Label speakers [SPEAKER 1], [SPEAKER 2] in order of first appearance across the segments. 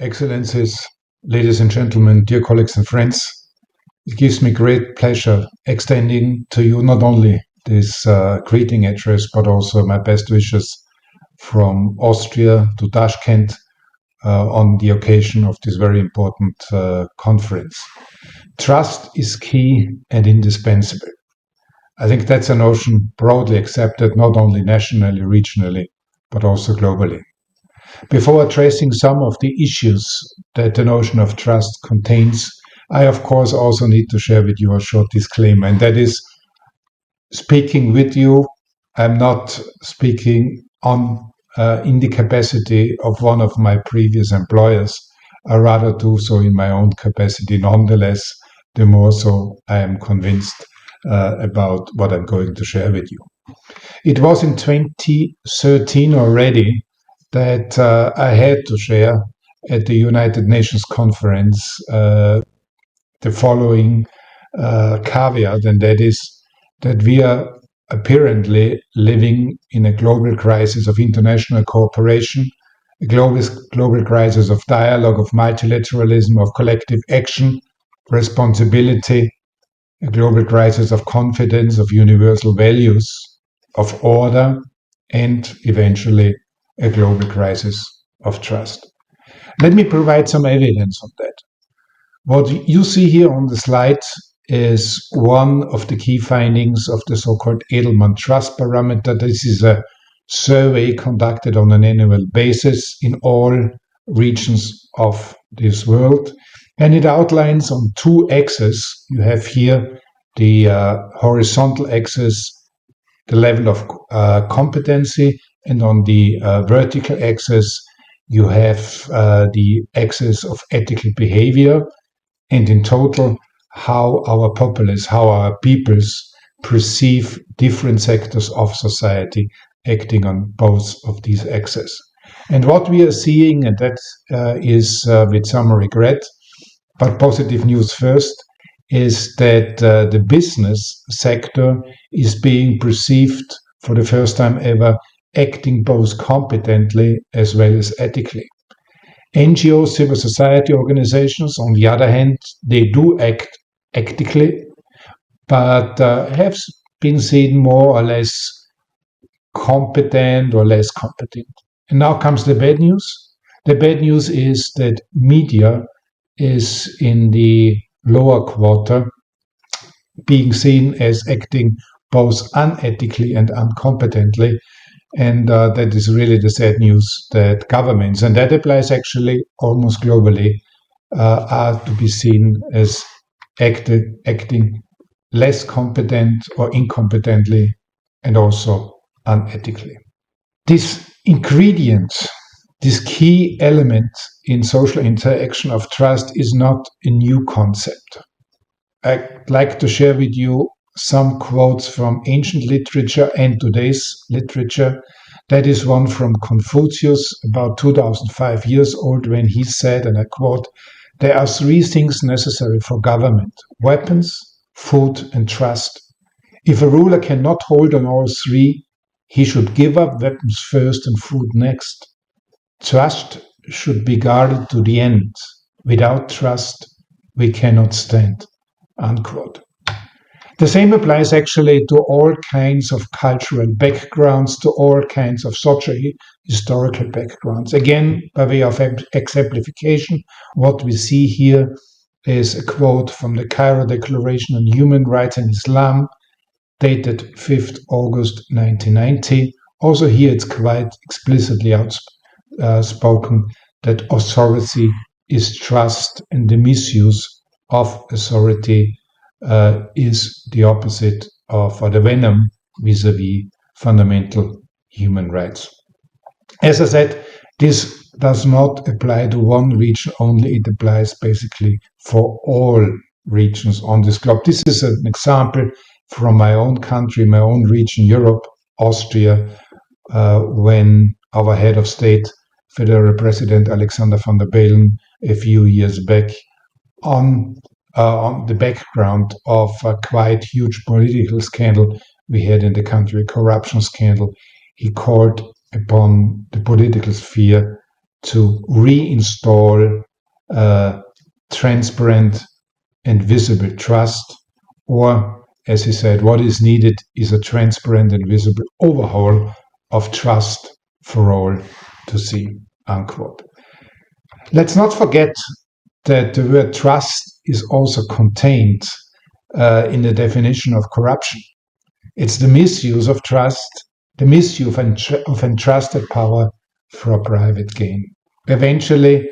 [SPEAKER 1] Excellencies, ladies and gentlemen, dear colleagues and friends, it gives me great pleasure extending to you not only this greeting address, but also my best wishes from Austria to Tashkent on the occasion of this very important conference. Trust is key and indispensable. I think that's a notion broadly accepted not only nationally, regionally, but also globally. Before addressing some of the issues that the notion of trust contains, I of course also need to share with you a short disclaimer, and that is, speaking with you, I'm not speaking in the capacity of one of my previous employers. I rather do so in my own capacity. Nonetheless, the more so I am convinced about what I'm going to share with you. It was in 2013 already that I had to share at the United Nations conference the following caveat, and that is that we are apparently living in a global crisis of international cooperation, a global crisis of dialogue, of multilateralism, of collective action, responsibility, a global crisis of confidence, of universal values, of order, and eventually a global crisis of trust. Let me provide some evidence of that. What you see here on the slide is one of the key findings of the so-called Edelman Trust Parameter. This is a survey conducted on an annual basis in all regions of this world. And it outlines on two axes. You have here the horizontal axis, the level of competency, and on the vertical axis, you have the axis of ethical behavior, and in total, how our populace, how our peoples perceive different sectors of society acting on both of these axes. And what we are seeing, and that is with some regret, but positive news first, is that the business sector is being perceived for the first time ever acting both competently as well as ethically. NGOs, civil society organizations, on the other hand, they do act ethically, but have been seen more or less competent or less competent. And now comes the bad news. The bad news is that media is in the lower quarter, being seen as acting both unethically and incompetently. And that is really the sad news that governments, and that applies actually almost globally, are to be seen as acting less competent or incompetently and also unethically. This ingredient, this key element in social interaction of trust is not a new concept. I'd like to share with you some quotes from ancient literature and today's literature. That is one from Confucius, about 2005 years old, when he said, and I quote, "There are three things necessary for government: weapons, food, and trust. If a ruler cannot hold on all three, he should give up weapons first and food next. Trust should be guarded to the end. Without trust, we cannot stand." Unquote. The same applies actually to all kinds of cultural backgrounds, to all kinds of socio-historical backgrounds. Again, by way of exemplification, what we see here is a quote from the Cairo Declaration on Human Rights in Islam, dated 5th August 1990. Also here it's quite explicitly outspoken that authority is trust, and the misuse of authority is the opposite of, or the venom vis-a-vis fundamental human rights. As I said, this does not apply to one region only, it applies basically for all regions on this globe. This is an example from my own country, my own region, Europe, Austria, when our head of state, Federal President Alexander van der Bellen, a few years back, on the background of a quite huge political scandal we had in the country, a corruption scandal, he called upon the political sphere to reinstall transparent and visible trust, or, as he said, what is needed is a transparent and visible overhaul of trust for all to see, unquote. Let's not forget that the word trust is also contained in the definition of corruption. It's the misuse of trust, the misuse of entrusted power for private gain. Eventually,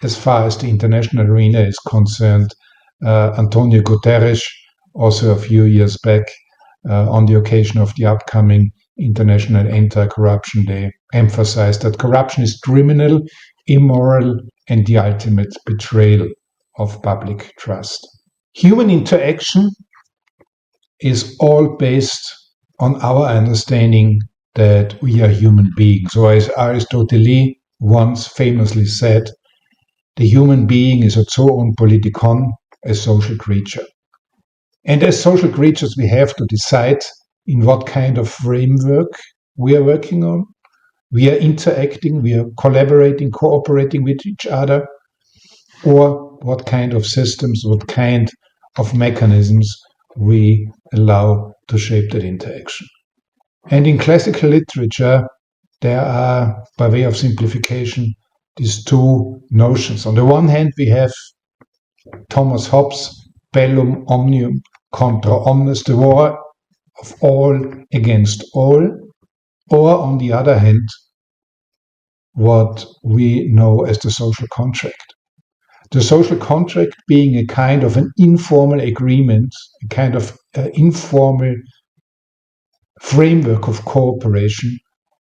[SPEAKER 1] as far as the international arena is concerned, Antonio Guterres, also a few years back, on the occasion of the upcoming International Anti-Corruption Day, emphasized that corruption is criminal, immoral, and the ultimate betrayal of public trust. Human interaction is all based on our understanding that we are human beings. Or as Aristotle once famously said, the human being is a zoon politikon, a social creature. And as social creatures, we have to decide in what kind of framework we are working on. We are interacting, we are collaborating, cooperating with each other, or what kind of systems, what kind of mechanisms we allow to shape that interaction. And in classical literature, there are, by way of simplification, these two notions. On the one hand, we have Thomas Hobbes' bellum omnium contra omnes, the war of all against all, or on the other hand, what we know as the social contract. The social contract being a kind of an informal agreement, a kind of informal framework of cooperation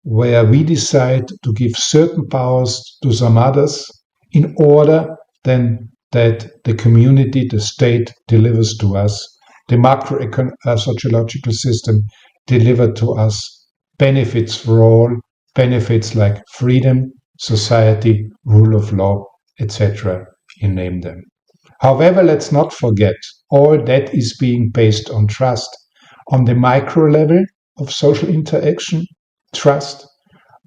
[SPEAKER 1] where we decide to give certain powers to some others in order then that the community, the state delivers to us, the macro-sociological system delivered to us benefits for all, benefits like freedom, society, rule of law, etc. You name them. However, let's not forget, all that is being based on trust. On the micro level of social interaction, trust.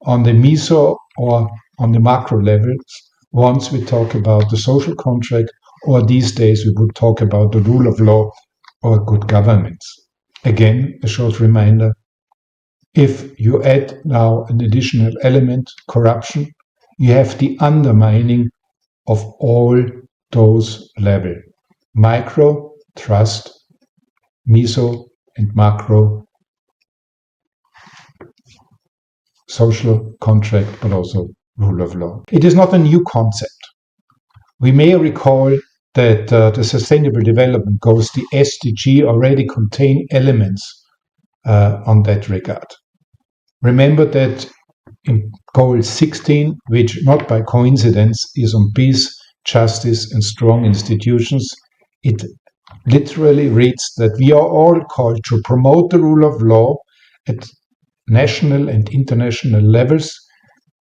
[SPEAKER 1] On the meso or on the macro levels, once we talk about the social contract, or these days we would talk about the rule of law or good governance. Again, a short reminder, if you add now an additional element, corruption, you have the undermining of all those levels. Micro, trust, meso, and macro, social contract, but also rule of law. It is not a new concept. We may recall that the Sustainable Development Goals, the SDG, already contain elements on that regard. Remember that in Goal 16, which not by coincidence is on peace, justice, and strong institutions, it literally reads that we are all called to promote the rule of law at national and international levels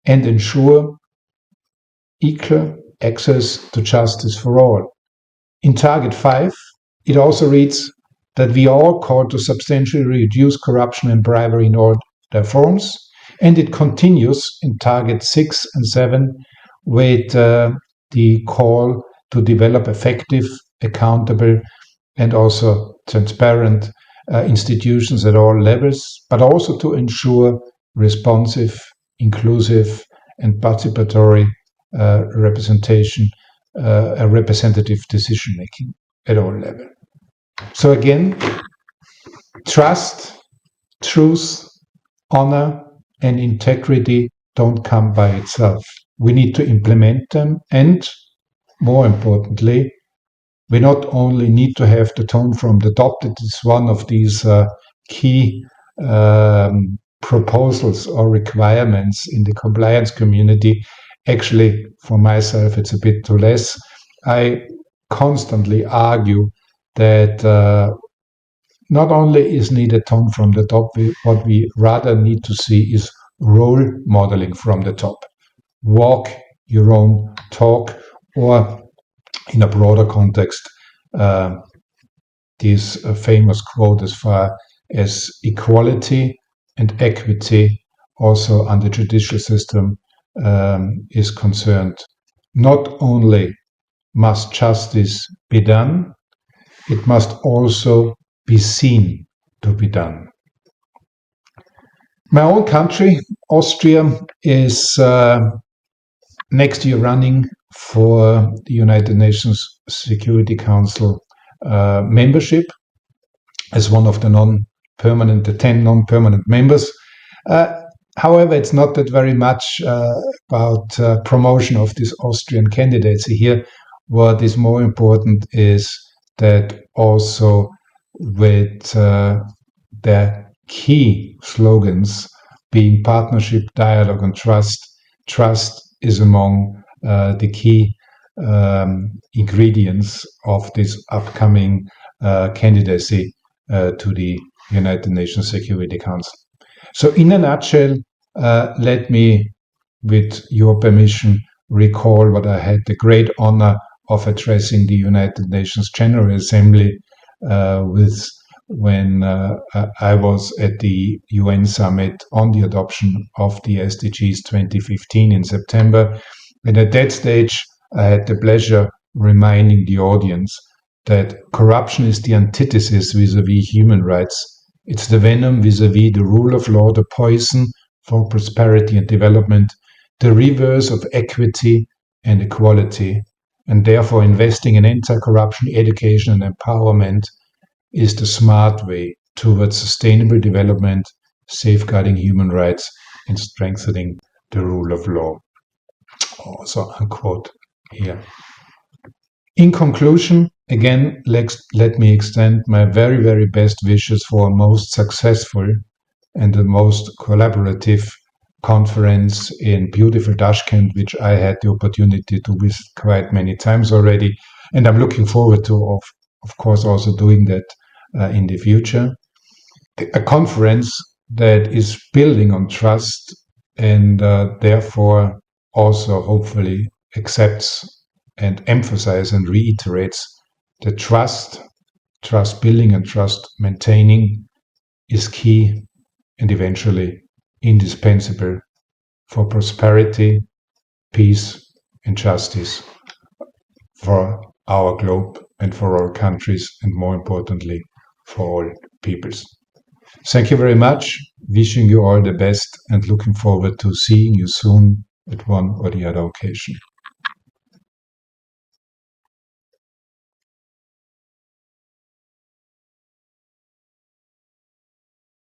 [SPEAKER 1] and ensure equal access to justice for all. In Target 5, it also reads that we are all called to substantially reduce corruption and bribery in all their forms, and it continues in Target 6 and 7 with the call to develop effective, accountable, and also transparent institutions at all levels, but also to ensure responsive, inclusive, and participatory representation, a representative decision-making at all levels. So again, trust, truth, honor, and integrity don't come by itself. We need to implement them, and more importantly, we not only need to have the tone from the top. It is one of these key proposals or requirements in the compliance community. Actually, for myself, it's a bit too less. I constantly argue that not only is needed tone from the top, what we rather need to see is role modeling from the top. Walk your own talk, or in a broader context, this famous quote as far as equality and equity also under judicial system is concerned. Not only must justice be done, it must also be seen to be done. My own country, Austria, is next year running for the United Nations Security Council membership as one of the the 10 non-permanent members. However, it's not that very much about promotion of these Austrian candidacy here. What is more important is that also with their key slogans being partnership, dialogue, and trust. Trust is among the key ingredients of this upcoming candidacy to the United Nations Security Council. So in a nutshell, let me, with your permission, recall what I had the great honor of addressing the United Nations General Assembly when I was at the UN Summit on the adoption of the SDGs 2015 in September. And at that stage, I had the pleasure reminding the audience that corruption is the antithesis vis-à-vis human rights. It's the venom vis-à-vis the rule of law, the poison for prosperity and development, the reverse of equity and equality. And therefore, investing in anti-corruption, education, and empowerment is the smart way towards sustainable development, safeguarding human rights, and strengthening the rule of law. Also, unquote here. In conclusion, again, let me extend my very, very best wishes for a most successful and the most collaborative conference in beautiful Tashkent, which I had the opportunity to visit quite many times already. And I'm looking forward to, of course, also doing that in the future. A conference that is building on trust and therefore also hopefully accepts and emphasizes and reiterates that trust building and trust maintaining is key and eventually indispensable for prosperity, peace, and justice for our globe and for our countries, and more importantly, for all peoples. Thank you very much. Wishing you all the best and looking forward to seeing you soon at one or the other occasion.